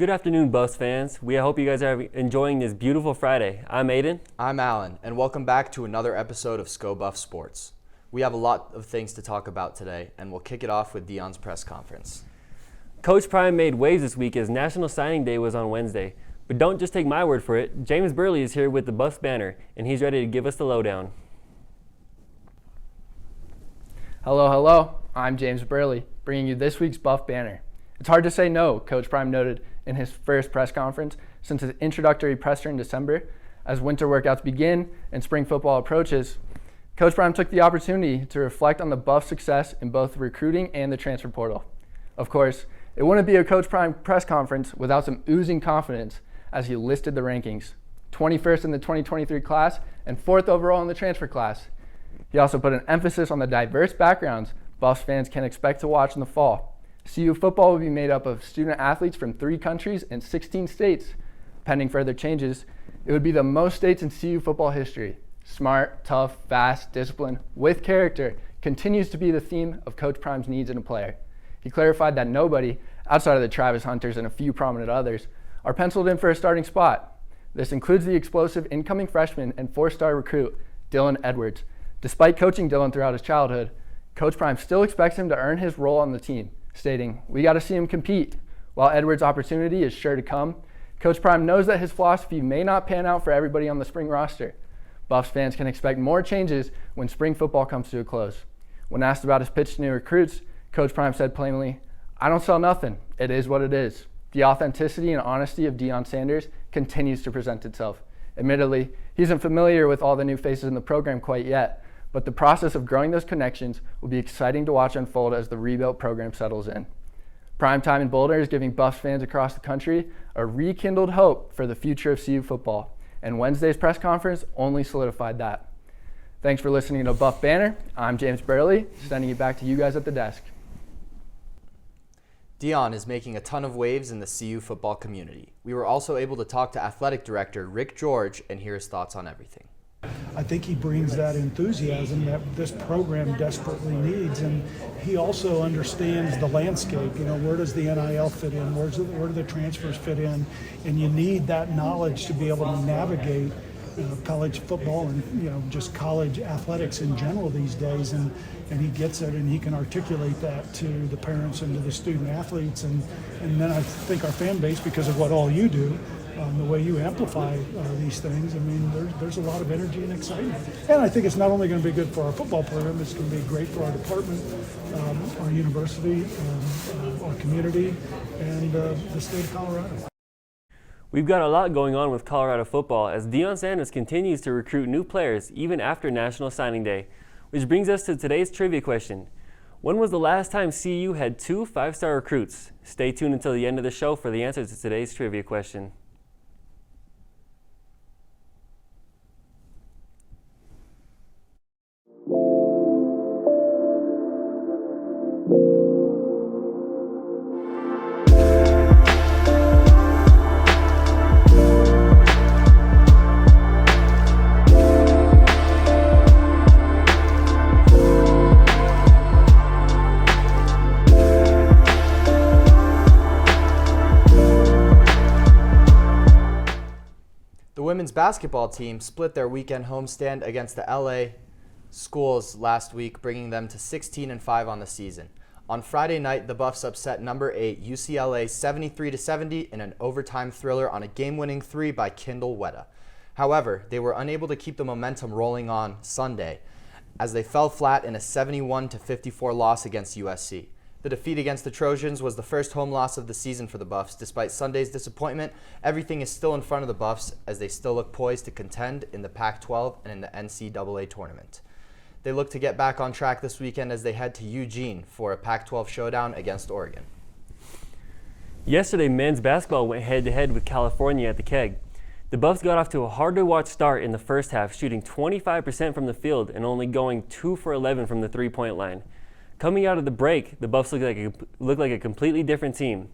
Good afternoon, Buffs fans. We hope you guys are enjoying this beautiful Friday. I'm Aidan. I'm Alan, and welcome back to another episode of Sco-Buff Sports. We have a lot of things to talk about today, and we'll kick it off with Deion's press conference. Coach Prime made waves this week as National Signing Day was on Wednesday. But don't just take my word for it. James Burley is here with the Buffs banner, and he's ready to give us the lowdown. Hello. I'm James Burley, bringing you this week's Buff banner. It's hard to say no, Coach Prime noted in his first press conference since his introductory presser in December. As winter workouts begin and spring football approaches, Coach Prime took the opportunity to reflect on the Buffs' success in both recruiting and the transfer portal. Of course, it wouldn't be a Coach Prime press conference without some oozing confidence as he listed the rankings. 21st in the 2023 class and 4th overall in the transfer class. He also put an emphasis on the diverse backgrounds Buffs fans can expect to watch in the fall. CU football will be made up of student athletes from 3 countries and 16 states. Pending further changes, it would be the most states in CU football history. Smart, tough, fast, disciplined, with character continues to be the theme of Coach Prime's needs in a player. He clarified that nobody, outside of the Travis Hunters and a few prominent others, are penciled in for a starting spot. This includes the explosive incoming freshman and 4-star recruit, Dylan Edwards. Despite coaching Dylan throughout his childhood, Coach Prime still expects him to earn his role on the team, stating, "We got to see him compete." While Edwards' opportunity is sure to come, Coach Prime knows that his philosophy may not pan out for everybody on the spring roster. Buffs fans can expect more changes when spring football comes to a close. When asked about his pitch to new recruits, Coach Prime said plainly, "I don't sell nothing. It is what it is." The authenticity and honesty of Deion Sanders continues to present itself. Admittedly, he isn't familiar with all the new faces in the program quite yet, but the process of growing those connections will be exciting to watch unfold as the rebuilt program settles in. Primetime in Boulder is giving Buffs fans across the country a rekindled hope for the future of CU football, and Wednesday's press conference only solidified that. Thanks for listening to Buff Banner. I'm James Burley, sending it back to you guys at the desk. Deion is making a ton of waves in the CU football community. We were also able to talk to athletic director Rick George and hear his thoughts on everything. I think he brings that enthusiasm that this program desperately needs, and he also understands the landscape. You know, where does the NIL fit in? Where do the transfers fit in? And you need that knowledge to be able to navigate college football and just college athletics in general these days. And he gets it, and he can articulate that to the parents and to the student athletes, and then I think our fan base, because of what all you do. The way you amplify these things, I mean, there's a lot of energy and excitement. And I think it's not only going to be good for our football program, it's going to be great for our department, our university, our community, and the state of Colorado. We've got a lot going on with Colorado football as Deion Sanders continues to recruit new players even after National Signing Day. Which brings us to today's trivia question. When was the last time CU had 2 5-star recruits? Stay tuned until the end of the show for the answer to today's trivia question. The women's basketball team split their weekend homestand against the LA schools last week, bringing them to 16-5 on the season. On Friday night, the Buffs upset number 8 UCLA 73-70 in an overtime thriller on a game-winning 3 by Kendall Wetta. However, they were unable to keep the momentum rolling on Sunday as they fell flat in a 71-54 loss against USC. The defeat against the Trojans was the first home loss of the season for the Buffs. Despite Sunday's disappointment, everything is still in front of the Buffs as they still look poised to contend in the Pac-12 and in the NCAA tournament. They look to get back on track this weekend as they head to Eugene for a Pac-12 showdown against Oregon. Yesterday, men's basketball went head-to-head with California at the Keg. The Buffs got off to a hard-to-watch start in the first half, shooting 25% from the field and only going 2 for 11 from the three-point line. Coming out of the break, the Buffs looked like a completely different team.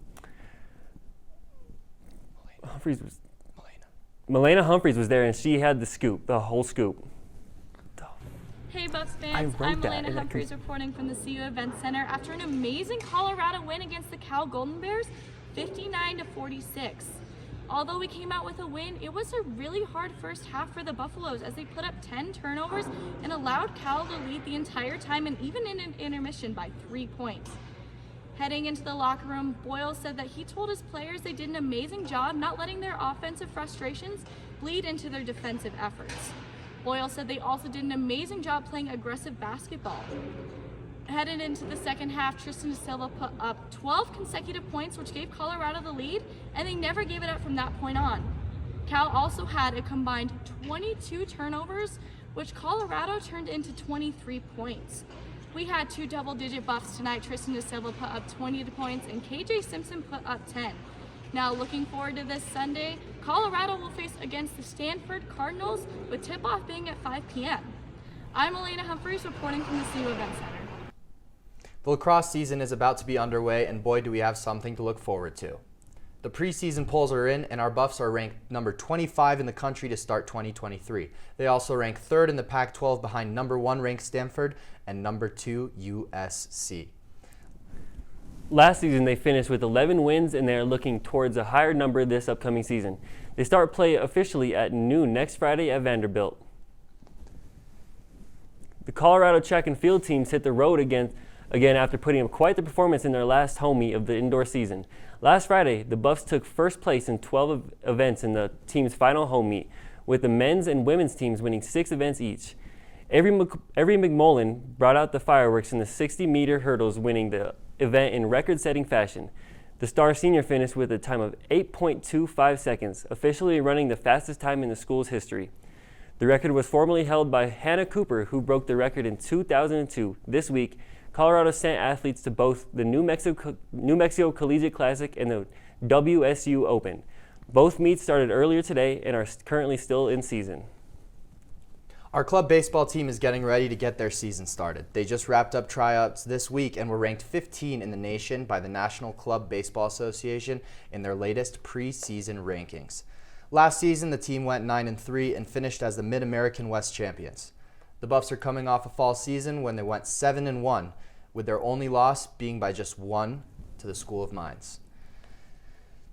Madelyn Humphreys was there, and she had the whole scoop. Hey Buffs fans, I'm Madelyn Humphreys reporting from the CU Event Center. After an amazing Colorado win against the Cal Golden Bears, 59-46. Although we came out with a win, it was a really hard first half for the Buffaloes as they put up 10 turnovers and allowed Cal to lead the entire time and even in an intermission by 3 points. Heading into the locker room, Boyle said that he told his players they did an amazing job not letting their offensive frustrations bleed into their defensive efforts. Boyle said they also did an amazing job playing aggressive basketball. Headed into the second half, Tristan De Silva put up 12 consecutive points, which gave Colorado the lead, and they never gave it up from that point on. Cal also had a combined 22 turnovers, which Colorado turned into 23 points. We had 2 double-digit buffs tonight. Tristan De Silva put up 20 points, and KJ Simpson put up 10. Now, looking forward to this Sunday, Colorado will face against the Stanford Cardinals, with tip-off being at 5 p.m. I'm Elena Humphreys reporting from the CU Event Center. The lacrosse season is about to be underway, and boy, do we have something to look forward to. The preseason polls are in, and our Buffs are ranked number 25 in the country to start 2023. They also rank 3rd in the Pac-12 behind number 1 ranked Stanford and number 2 USC. Last season, they finished with 11 wins, and they are looking towards a higher number this upcoming season. They start play officially at noon next Friday at Vanderbilt. The Colorado track and field teams hit the road again after putting up quite the performance in their last home meet of the indoor season. Last Friday, the Buffs took first place in 12 events in the team's final home meet, with the men's and women's teams winning 6 events each. Avery McMullen brought out the fireworks in the 60-meter hurdles, winning the event in record-setting fashion. The star senior finished with a time of 8.25 seconds, officially running the fastest time in the school's history. The record was formerly held by Hannah Cooper, who broke the record in 2002. This week, Colorado sent athletes to both the New Mexico Collegiate Classic and the WSU Open. Both meets started earlier today and are currently still in season. Our club baseball team is getting ready to get their season started. They just wrapped up tryouts this week and were ranked 15 in the nation by the National Club Baseball Association in their latest preseason rankings. Last season, the team went 9-3 and finished as the Mid-American West champions. The Buffs are coming off a fall season when they went 7-1, with their only loss being by just 1 to the School of Mines.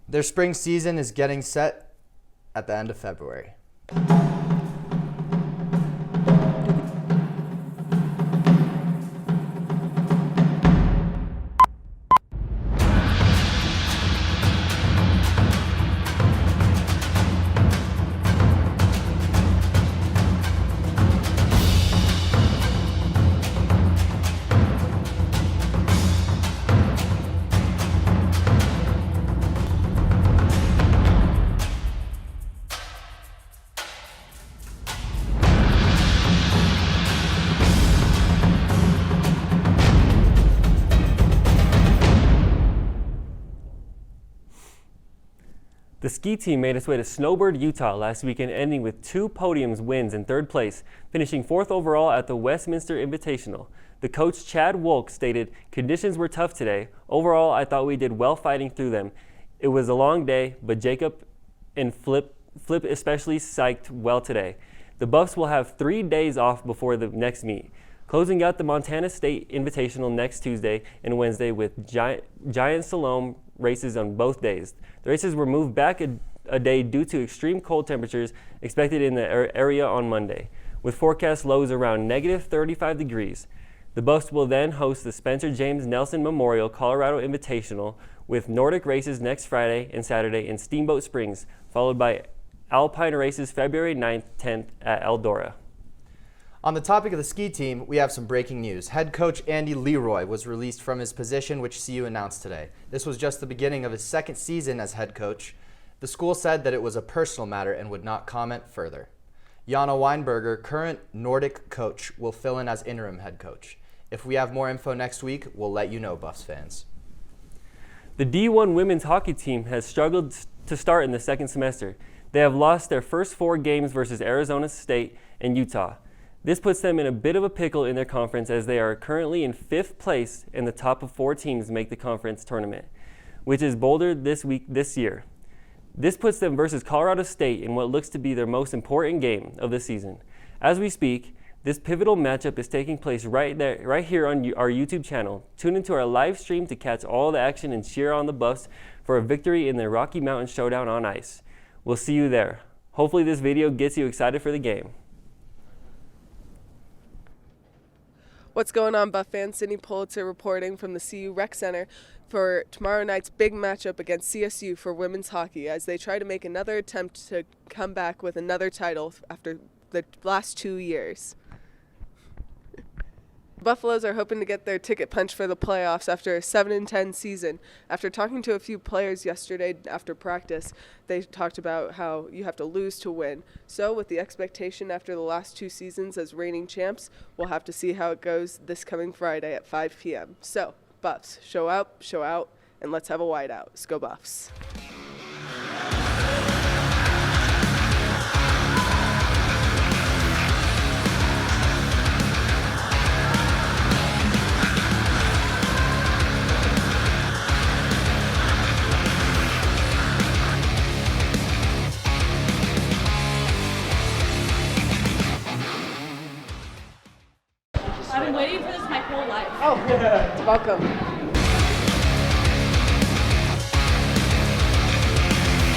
Their spring season is getting set at the end of February. The ski team made its way to Snowbird, Utah last weekend, ending with 2 podiums wins in 3rd place, finishing 4th overall at the Westminster Invitational. The coach, Chad Wolk, stated, "Conditions were tough today. Overall, I thought we did well fighting through them. It was a long day, but Jacob and Flip especially psyched well today. The Buffs will have 3 days off before the next meet, closing out the Montana State Invitational next Tuesday and Wednesday with giant slalom races on both days. The races were moved back a day due to extreme cold temperatures expected in the area on Monday, with forecast lows around -35 degrees. The Buffs will then host the Spencer James Nelson Memorial Colorado Invitational with Nordic races next Friday and Saturday in Steamboat Springs, followed by Alpine races February 9th, 10th at Eldora. On the topic of the ski team, we have some breaking news. Head coach Andy Leroy was released from his position, which CU announced today. This was just the beginning of his 2nd season as head coach. The school said that it was a personal matter and would not comment further. Jana Weinberger, current Nordic coach, will fill in as interim head coach. If we have more info next week, we'll let you know, Buffs fans. The D1 women's hockey team has struggled to start in the 2nd semester. They have lost their first 4 games versus Arizona State and Utah. This puts them in a bit of a pickle in their conference as they are currently in 5th place and the top of 4 teams make the conference tournament, which is Boulder this year. This puts them versus Colorado State in what looks to be their most important game of the season. As we speak, this pivotal matchup is taking place right here on our YouTube channel. Tune into our live stream to catch all the action and cheer on the Buffs for a victory in the Rocky Mountain Showdown on ice. We'll see you there. Hopefully this video gets you excited for the game. What's going on, Buff fans? Sydney Pulitzer reporting from the CU Rec Center for tomorrow night's big matchup against CSU for women's hockey as they try to make another attempt to come back with another title after the last 2 years. Buffaloes are hoping to get their ticket punched for the playoffs after a 7-10 season. After talking to a few players yesterday after practice, they talked about how you have to lose to win. So with the expectation after the last 2 seasons as reigning champs, we'll have to see how it goes this coming Friday at 5 p.m. So, Buffs, show out, and let's have a whiteout. Let's go Buffs. I've been waiting for this my whole life. Oh, welcome.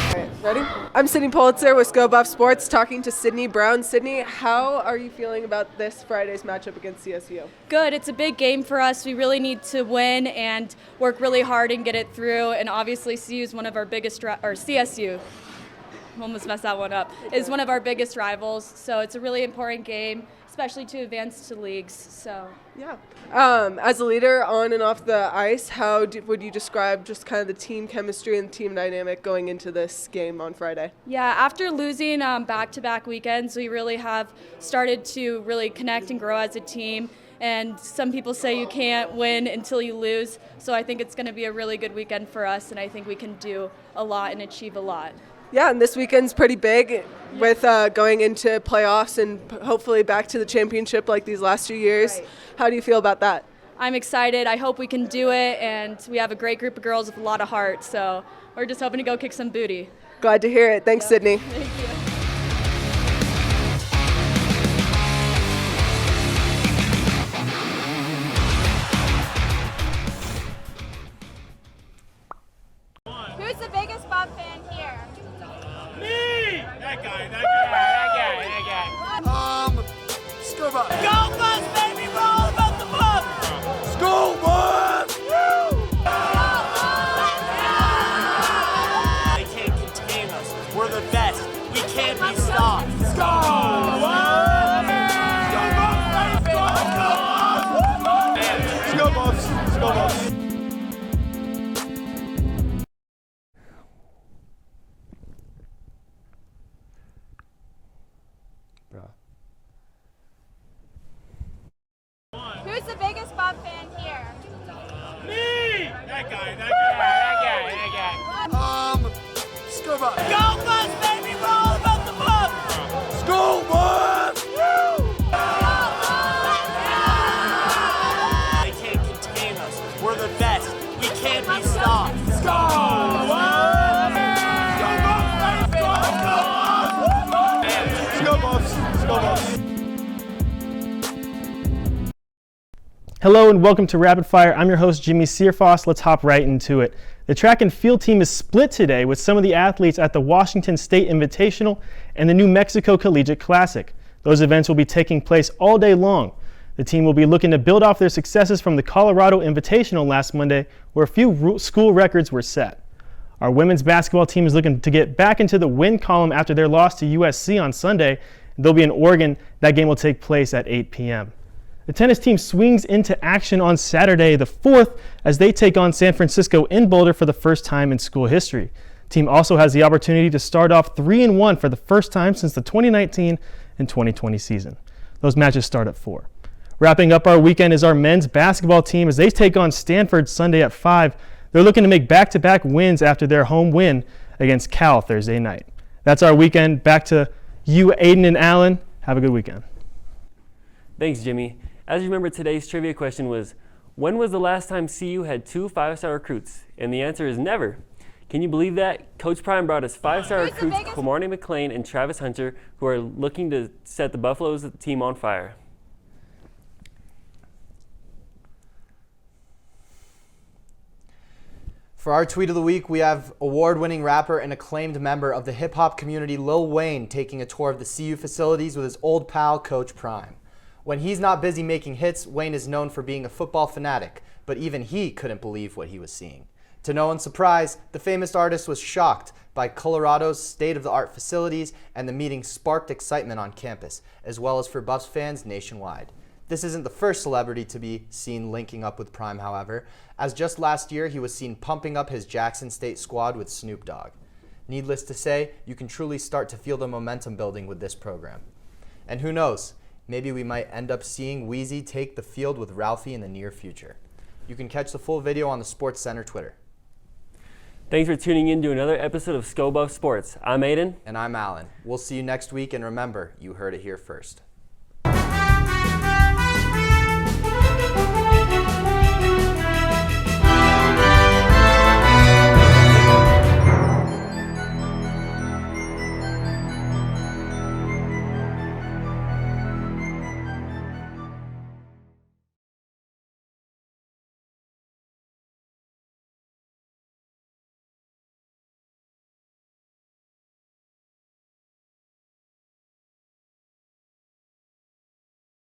All right, ready? I'm Sydney Pulitzer with Go Buff Sports talking to Sydney Brown. Sydney, how are you feeling about this Friday's matchup against CSU? Good. It's a big game for us. We really need to win and work really hard and get it through. And obviously, CU is one of our biggest, CSU, almost messed that one up, is one of our biggest rivals. So it's a really important game, especially to advance to leagues. So yeah. As a leader on and off the ice, how would you describe just kind of the team chemistry and team dynamic going into this game on Friday? yeah, after losing back-to-back weekends, we really have started to really connect and grow as a team. And some people say you can't win until you lose. So I think it's going to be a really good weekend for us, and I think we can do a lot and achieve a lot. Yeah, and this weekend's pretty big with going into playoffs and hopefully back to the championship like these last 2 years. Right. How do you feel about that? I'm excited. I hope we can do it, and we have a great group of girls with a lot of heart. So we're just hoping to go kick some booty. Glad to hear it. Thanks, Sydney. Thank you. Who's the biggest Bob fan here? Me! That guy. School bus. Go bus, baby, we're all about the bus. School bus! Woo! They can't contain us. We're the best. We can't be stopped. School bus! School bus! School bus! Who's the biggest Bob fan here? Me! That guy. School bus. Go bus, baby, we're all about the bus. School bus! Woo! They can't contain us. We're the best. We can't be stopped. School bus! School bus! School bus! Hello and welcome to Rapid Fire. I'm your host, Jimmie Searfoss. Let's hop right into it. The track and field team is split today with some of the athletes at the Washington State Invitational and the New Mexico Collegiate Classic. Those events will be taking place all day long. The team will be looking to build off their successes from the Colorado Invitational last Monday, where a few school records were set. Our women's basketball team is looking to get back into the win column after their loss to USC on Sunday. They'll be in Oregon. That game will take place at 8 p.m. The tennis team swings into action on Saturday the 4th as they take on San Francisco in Boulder for the first time in school history. The team also has the opportunity to start off 3-1 for the first time since the 2019 and 2020 season. Those matches start at 4. Wrapping up our weekend is our men's basketball team as they take on Stanford Sunday at 5. They're looking to make back-to-back wins after their home win against Cal Thursday night. That's our weekend. Back to you, Aidan and Alan. Have a good weekend. Thanks, Jimmie. As you remember, today's trivia question was, when was the last time CU had 2 5-star recruits? And the answer is never. Can you believe that? Coach Prime brought us 5-star recruits, Kamari McLean and Travis Hunter, who are looking to set the Buffaloes team on fire. For our tweet of the week, we have award-winning rapper and acclaimed member of the hip-hop community Lil Wayne taking a tour of the CU facilities with his old pal, Coach Prime. When he's not busy making hits, Wayne is known for being a football fanatic, but even he couldn't believe what he was seeing. To no one's surprise, the famous artist was shocked by Colorado's state-of-the-art facilities, and the meeting sparked excitement on campus, as well as for Buffs fans nationwide. This isn't the first celebrity to be seen linking up with Prime, however, as just last year he was seen pumping up his Jackson State squad with Snoop Dogg. Needless to say, you can truly start to feel the momentum building with this program. And who knows, maybe we might end up seeing Wheezy take the field with Ralphie in the near future. You can catch the full video on the Sports Center Twitter. Thanks for tuning in to another episode of SCO Buff Sports. I'm Aidan. And I'm Alan. We'll see you next week, and remember, you heard it here first.